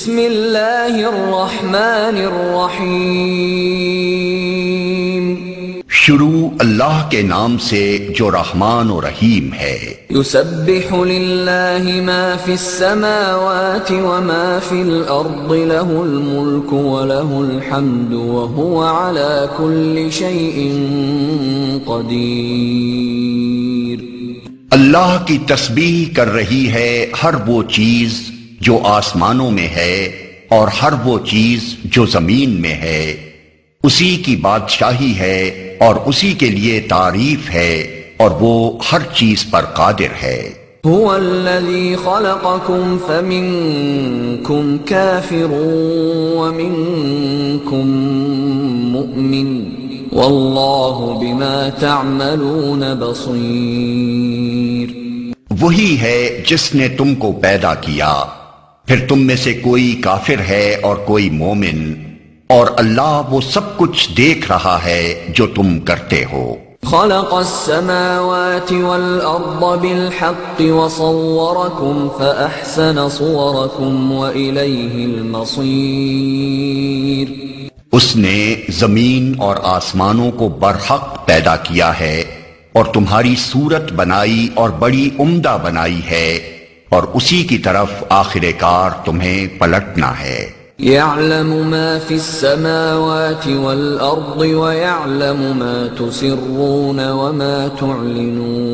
بسم اللہ الرحمن الرحیم، شروع اللہ کے نام سے جو رحمان و رحیم ہے۔ یسبح للہ ما فی السماوات وما فی الارض لہ الملک ولہ الحمد وہو علی کل شیء قدیر۔ اللہ کی تسبیح کر رہی ہے ہر وہ چیز جو آسمانوں میں ہے اور ہر وہ چیز جو زمین میں ہے، اسی کی بادشاہی ہے اور اسی کے لیے تعریف ہے اور وہ ہر چیز پر قادر ہے۔ هو الذی خلقکم فمنکم کافر ومنکم مؤمن واللہ بما تعملون بصیر۔ وہی ہے جس نے تم کو پیدا کیا، پھر تم میں سے کوئی کافر ہے اور کوئی مومن، اور اللہ وہ سب کچھ دیکھ رہا ہے جو تم کرتے ہو۔ خلق السماوات والأرض بالحق وصوركم فأحسن صوركم وإليه المصير۔ اس نے زمین اور آسمانوں کو برحق پیدا کیا ہے اور تمہاری صورت بنائی اور بڑی عمدہ بنائی ہے، اور اسی کی طرف آخر کار تمہیں پلٹنا ہے۔ يعلم ما في السماوات والأرض ويعلم ما تسرون وما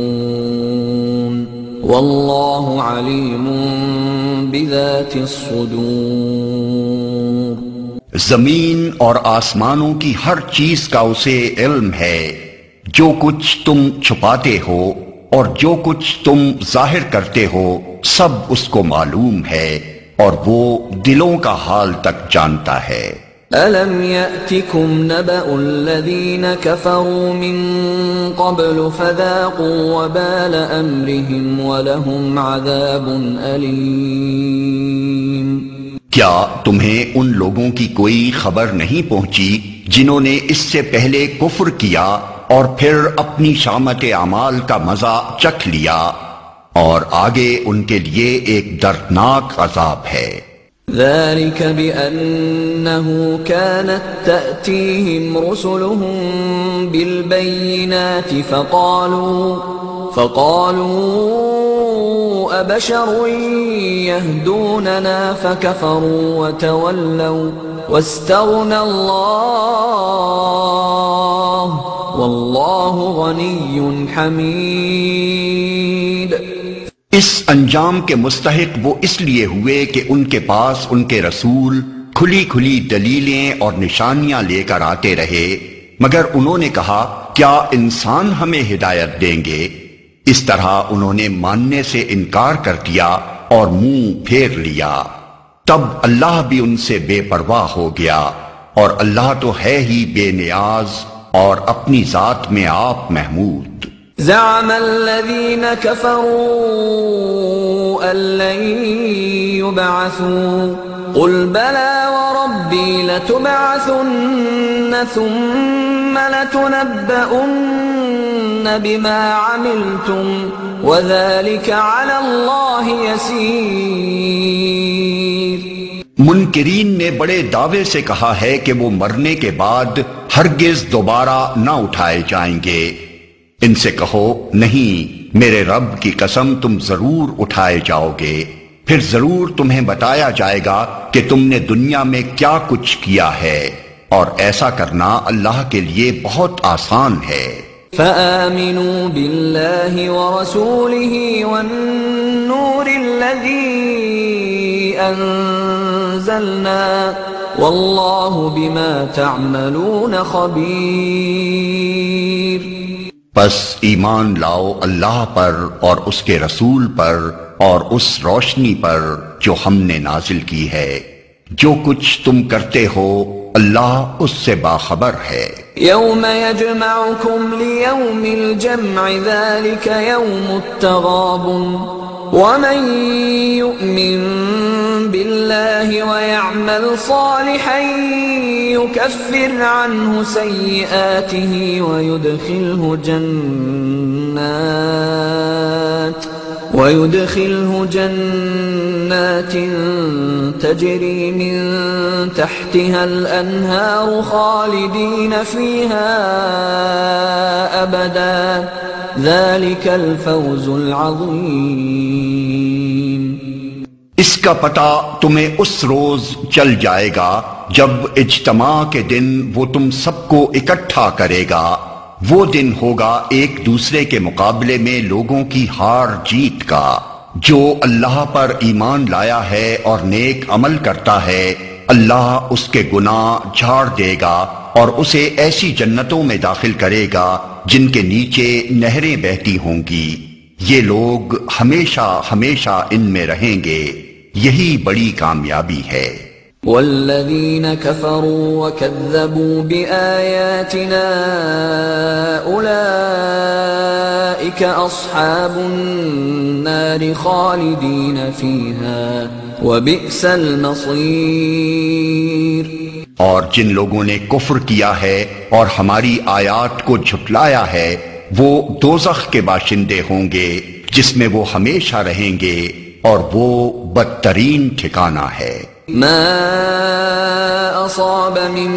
تعلنون والله عليم بذات الصدور۔ زمین اور آسمانوں کی ہر چیز کا اسے علم ہے، جو کچھ تم چھپاتے ہو اور جو کچھ تم ظاہر کرتے ہو سب اس کو معلوم ہے، اور وہ دلوں کا حال تک جانتا ہے۔ أَلَمْ يَأْتِكُمْ نَبَأُ الَّذِينَ كَفَرُوا مِن قَبْلُ فَذَاقُوا وَبَالَ أَمْرِهِمْ وَلَهُمْ عَذَابٌ أَلِيمٌ۔ کیا تمہیں ان لوگوں کی کوئی خبر نہیں پہنچی جنہوں نے اس سے پہلے کفر کیا اور پھر اپنی شامت اعمال کا مزہ چکھ لیا، اور آگے ان کے لیے ایک دردناک عذاب ہے۔ ذلك بأنه كانت تأتيهم رسلهم بالبينات فقالوا أبشر يهدوننا فكفروا وتولوا واستغنى الله والله غني حميد۔ اس انجام کے مستحق وہ اس لیے ہوئے کہ ان کے پاس ان کے رسول کھلی کھلی دلیلیں اور نشانیاں لے کر آتے رہے، مگر انہوں نے کہا کیا انسان ہمیں ہدایت دیں گے؟ اس طرح انہوں نے ماننے سے انکار کر دیا اور منہ پھیر لیا۔ تب اللہ بھی ان سے بے پرواہ ہو گیا، اور اللہ تو ہے ہی بے نیاز اور اپنی ذات میں آپ محمود۔ زعم الذين كفروا أن لن يبعثوا قل بلى وربي لتبعثن ثم لتنبؤن بما عملتم وذلك على الله يسير۔ منکرین نے بڑے دعوے سے کہا ہے کہ وہ مرنے کے بعد ہرگز دوبارہ نہ اٹھائے جائیں گے۔ ان سے کہو نہیں، میرے رب کی قسم تم ضرور اٹھائے جاؤ گے، پھر ضرور تمہیں بتایا جائے گا کہ تم نے دنیا میں کیا کچھ کیا ہے، اور ایسا کرنا اللہ کے لیے بہت آسان ہے۔ فآمنوا بالله ورسوله والنور الذي أنزلنا والله بما تعملون خبير۔ پس ایمان لاؤ اللہ پر اور اس کے رسول پر اور اس روشنی پر جو ہم نے نازل کی ہے، جو کچھ تم کرتے ہو اللہ اس سے باخبر ہے۔ یوم یجمعکم لیوم الجمع ذلک یوم التغابن ومن یؤمن باللہ ویعمل صالحا یکفر عنہ سیئاته ويدخله جنات تجري من تحتها الأنهار خالدين فيها أبدا ذلك الفوز العظيم۔ اس کا پتہ تمہیں اس روز چل جائے گا جب اجتماع کے دن وہ تم سب کو اکٹھا کرے گا۔ وہ دن ہوگا ایک دوسرے کے مقابلے میں لوگوں کی ہار جیت کا۔ جو اللہ پر ایمان لایا ہے اور نیک عمل کرتا ہے، اللہ اس کے گناہ جھاڑ دے گا اور اسے ایسی جنتوں میں داخل کرے گا جن کے نیچے نہریں بہتی ہوں گی۔ یہ لوگ ہمیشہ ہمیشہ ان میں رہیں گے، یہی بڑی کامیابی ہے۔ والذین کفروا وکذبوا بآیاتنا اولئک اصحاب النار خالدین فیہا وبئس المصیر۔ اور جن لوگوں نے کفر کیا ہے اور ہماری آیات کو جھٹلایا ہے، وہ دوزخ کے باشندے ہوں گے جس میں وہ ہمیشہ رہیں گے، اور وہ بدترین ٹھکانہ ہے۔ ما اصاب من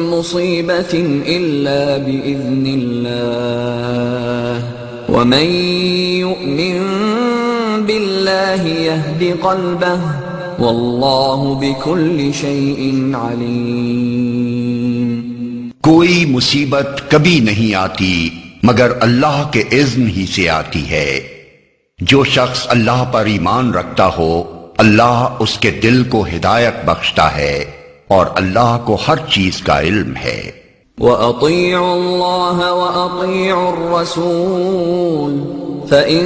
مصیبت الا باذن اللہ ومن یؤمن باللہ یہد قلبہ واللہ بکل شیء علیم۔ کوئی مصیبت کبھی نہیں آتی مگر اللہ کے اذن ہی سے آتی ہے۔ جو شخص اللہ پر ایمان رکھتا ہو، اللہ اس کے دل کو ہدایت بخشتا ہے، اور اللہ کو ہر چیز کا علم ہے۔ وَأَطِيعُوا اللَّهَ وَأَطِيعُوا الرَّسُولَ فَإِن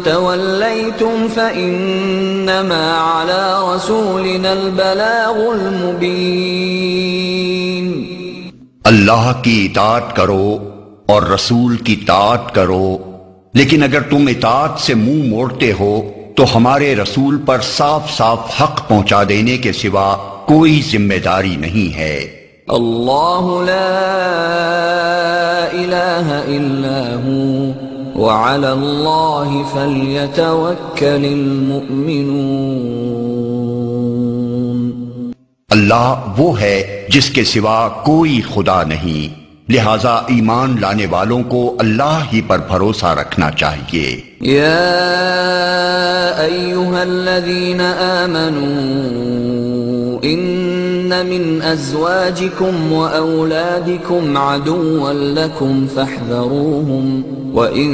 تَوَلَّيْتُمْ فَإِنَّمَا عَلَى رَسُولِنَا الْبَلَاغُ الْمُبِينُ۔ اللہ کی اطاعت کرو اور رسول کی طاعت کرو، لیکن اگر تم اطاعت سے منہ موڑتے ہو تو ہمارے رسول پر صاف صاف حق پہنچا دینے کے سوا کوئی ذمہ داری نہیں ہے۔ اللہ لا الہ الا ہو وعلی اللہ فلیتوکل المؤمنون۔ اللہ وہ ہے جس کے سوا کوئی خدا نہیں، لہذا ایمان لانے والوں کو اللہ ہی پر بھروسہ رکھنا چاہیے۔ یا ایھا الذین آمنوا ان من ازواجکم واولادکم عدوا لکم فاحذروہم وان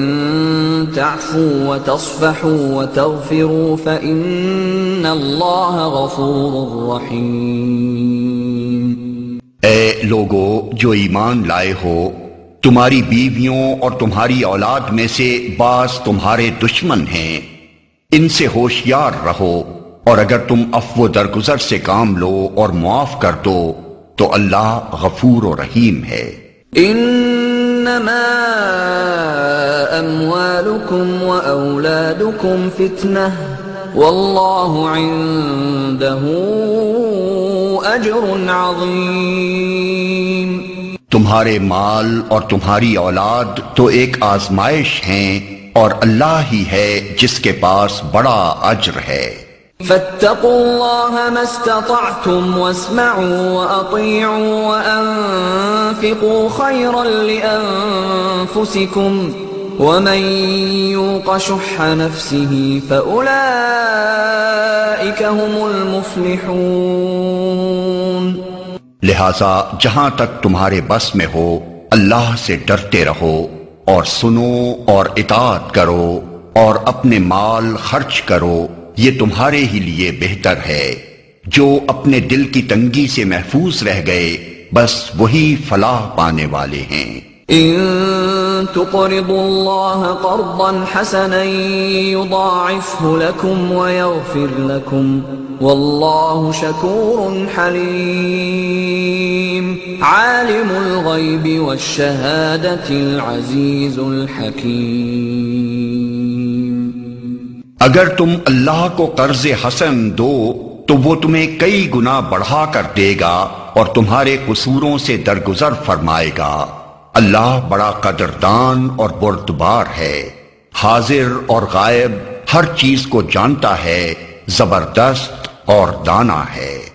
تعفوا وتصفحوا وتغفروا فإن اللہ غفور رحیم۔ اے لوگو جو ایمان لائے ہو، تمہاری بیویوں اور تمہاری اولاد میں سے بعض تمہارے دشمن ہیں، ان سے ہوشیار رہو، اور اگر تم عفو درگزر سے کام لو اور معاف کر دو تو اللہ غفور و رحیم ہے۔ انما اموالکم واولادکم فتنہ واللہ عنده اجر عظیم۔ تمہارے مال اور تمہاری اولاد تو ایک آزمائش ہیں، اور اللہ ہی ہے جس کے پاس بڑا اجر ہے۔ فاتقوا اللہ ما استطعتم واسمعوا واطیعوا وانفقوا خیرا لانفسکم ومن یوق شح نفسه فاولئک هم المفلحون۔ لہذا جہاں تک تمہارے بس میں ہو اللہ سے ڈرتے رہو، اور سنو اور اطاعت کرو، اور اپنے مال خرچ کرو، یہ تمہارے ہی لیے بہتر ہے۔ جو اپنے دل کی تنگی سے محفوظ رہ گئے، بس وہی فلاح پانے والے ہیں۔ ان تقرضوا اللہ قرضا حسنا یضاعفه لکم ویغفر لکم واللہ شکور حلیم۔ عالم الغیب والشہادۃ العزیز الحکیم۔ اگر تم اللہ کو قرض حسن دو تو وہ تمہیں کئی گنا بڑھا کر دے گا اور تمہارے قصوروں سے درگزر فرمائے گا۔ اللہ بڑا قدردان اور بردبار ہے، حاضر اور غائب ہر چیز کو جانتا ہے، زبردست اور دانا ہے۔